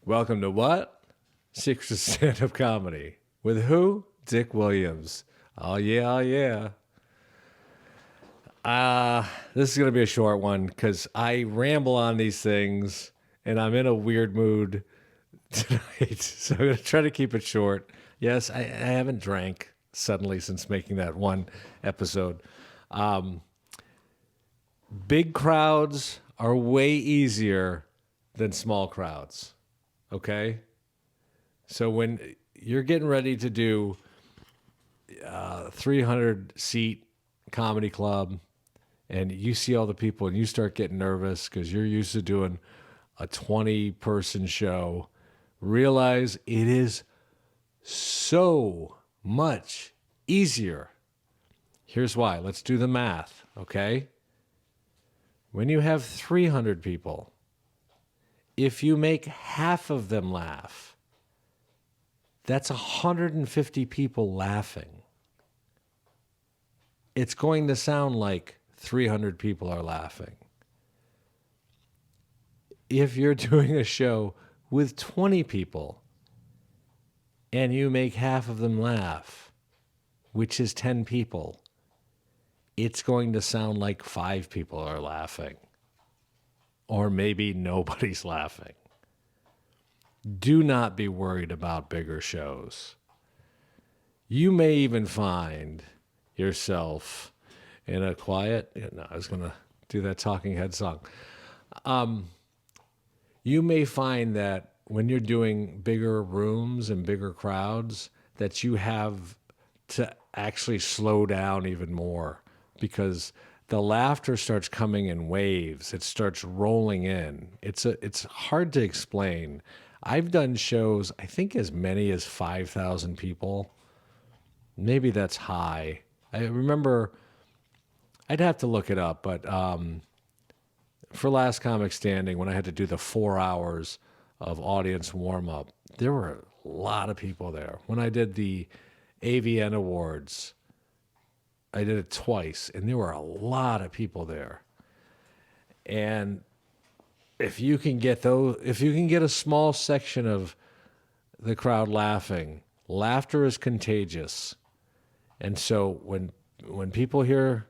Welcome to what? Secret Stand-Up Comedy. With who? Dick Williams. Oh, yeah, oh, yeah. This is going to be a short one because I ramble on these things and I'm in a weird mood tonight. So I'm going to try to keep it short. Yes, I haven't drank suddenly since making that one episode. Big crowds are way easier than small crowds. Okay? So when you're getting ready to do a 300 seat comedy club and you see all the people and you start getting nervous because you're used to doing a 20-person show, realize it is so much easier. Here's why. Let's do the math, okay? When you have 300 people, if you make half of them laugh, that's 150 people laughing. It's going to sound like 300 people are laughing. If you're doing a show with 20 people and you make half of them laugh, which is 10 people, it's going to sound like 5 people are laughing. Or maybe nobody's laughing. Do not be worried about bigger shows. You may even find yourself in a quiet, no, I was going to do that Talking Head song. You may find that when you're doing bigger rooms and bigger crowds, that you have to actually slow down even more because the laughter starts coming in waves. It starts rolling in. It's hard to explain. I've done shows, I think as many as 5,000 people. Maybe that's high. I remember, I'd have to look it up, but for Last Comic Standing, when I had to do the 4 hours of audience warm-up, there were a lot of people there. When I did the AVN Awards, I did it twice, and there were a lot of people there. And if you can get a small section of the crowd laughing, laughter is contagious. And so when people hear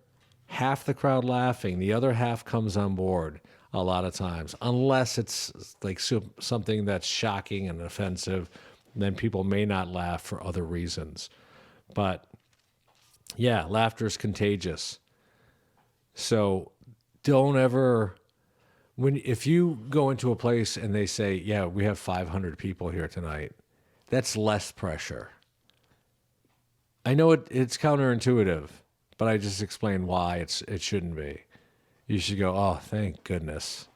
half the crowd laughing, the other half comes on board a lot of times, unless it's like something that's shocking and offensive, then people may not laugh for other reasons. But yeah, laughter is contagious. So don't ever, if you go into a place and they say, yeah, we have 500 people here tonight, that's less pressure. I know it's counterintuitive, but I just explained why it shouldn't be. You should go, oh, thank goodness,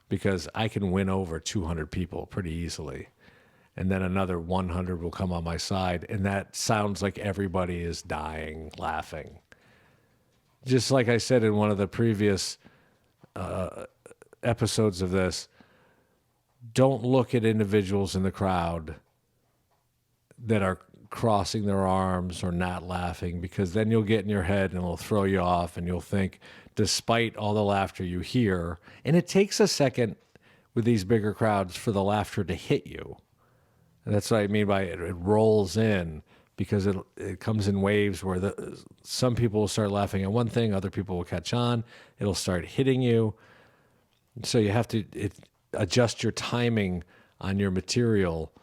because I can win over 200 people pretty easily. And then another 100 will come on my side, and that sounds like everybody is dying laughing. Just like I said in one of the previous episodes of this, don't look at individuals in the crowd that are crossing their arms or not laughing, because then you'll get in your head and it'll throw you off, and you'll think, despite all the laughter you hear, and it takes a second with these bigger crowds for the laughter to hit you. And that's what I mean by it rolls in, because it comes in waves where some people will start laughing at one thing, other people will catch on, it'll start hitting you. So you have to adjust your timing on your material.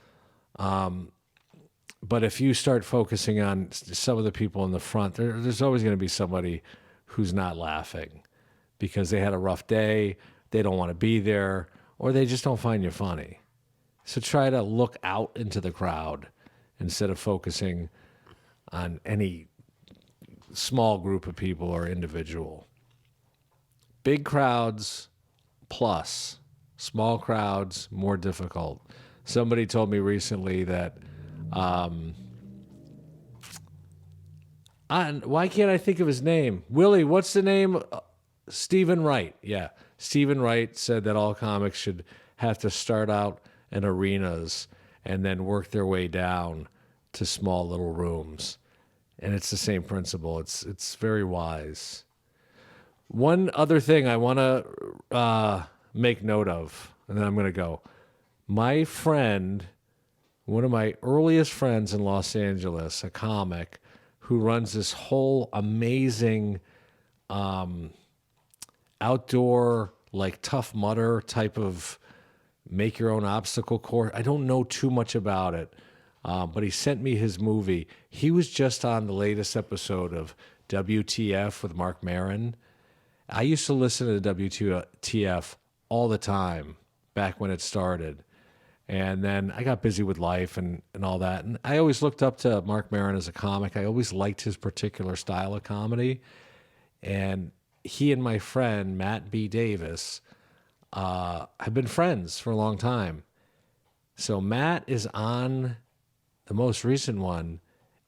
But if you start focusing on some of the people in the front, there's always going to be somebody who's not laughing because they had a rough day, they don't want to be there, or they just don't find you funny. So try to look out into the crowd instead of focusing on any small group of people or individual. Big crowds plus, small crowds more difficult. Somebody told me recently that why can't I think of his name? Willie, what's the name? Stephen Wright. Yeah. Stephen Wright said that all comics should have to start out in arenas and then work their way down to small little rooms. And it's the same principle. It's very wise. One other thing I want to make note of, and then I'm going to go. My friend, one of my earliest friends in Los Angeles, a comic who runs this whole amazing outdoor, like Tough Mudder type of make your own obstacle course. I don't know too much about it, but he sent me his movie. He was just on the latest episode of WTF with Mark Maron. I used to listen to WTF all the time back when it started. And then I got busy with life and all that. And I always looked up to Mark Maron as a comic. I always liked his particular style of comedy. And he and my friend, Matt B. Davis, have been friends for a long time. So Matt is on the most recent one.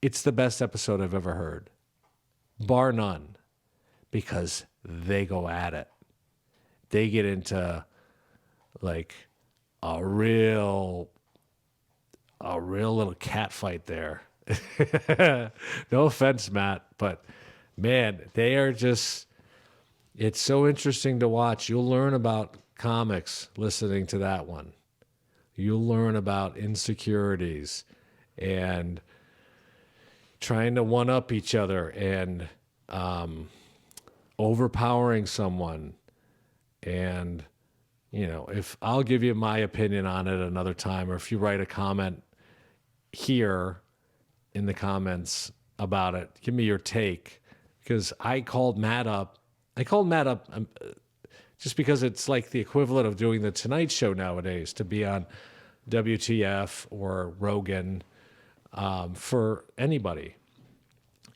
It's the best episode I've ever heard, bar none, because they go at it. They get into like a real little cat fight there. No offense, Matt, but man, they are just, it's so interesting to watch. You'll learn about comics listening to that one. You'll learn about insecurities and trying to one up each other and overpowering someone. And, you know, if I'll give you my opinion on it another time, or if you write a comment here in the comments about it, give me your take. Because I called Matt up. Just because it's like the equivalent of doing the Tonight Show nowadays, to be on WTF or Rogan for anybody.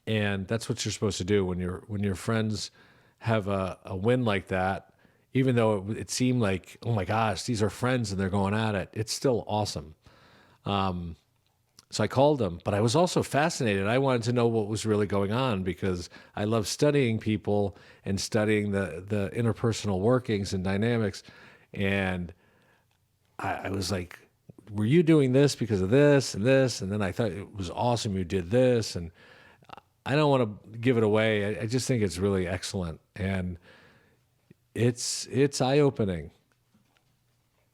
And that's what you're supposed to do when your friends have a win like that. Even though it seemed like, oh my gosh, these are friends and they're going at it, it's still awesome. So I called him, but I was also fascinated. I wanted to know what was really going on because I love studying people and studying the interpersonal workings and dynamics. And I was like, were you doing this because of this and this? And then I thought it was awesome you did this. And I don't want to give it away. I just think it's really excellent. And it's eye-opening.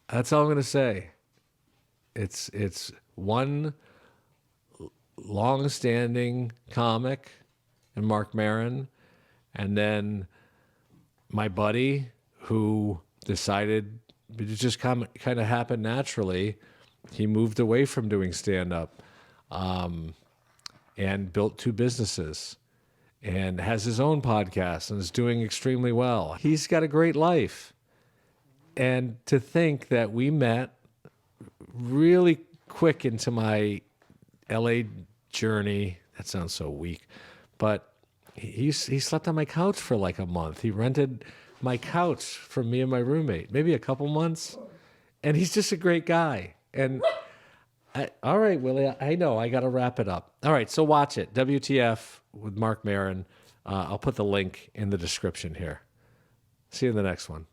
That's all I'm going to say. It's one long-standing comic and Mark Maron, and then my buddy who decided it just kind of happened naturally. He moved away from doing stand-up and built two businesses and has his own podcast and is doing extremely well. He's got a great life. And to think that we met really quick into my LA journey, that sounds so weak, but he slept on my couch for like a month. He rented my couch from me and my roommate, maybe a couple months. And he's just a great guy. And all right, Willie, I know I got to wrap it up. All right, so watch it. WTF with Mark Maron. I'll put the link in the description here. See you in the next one.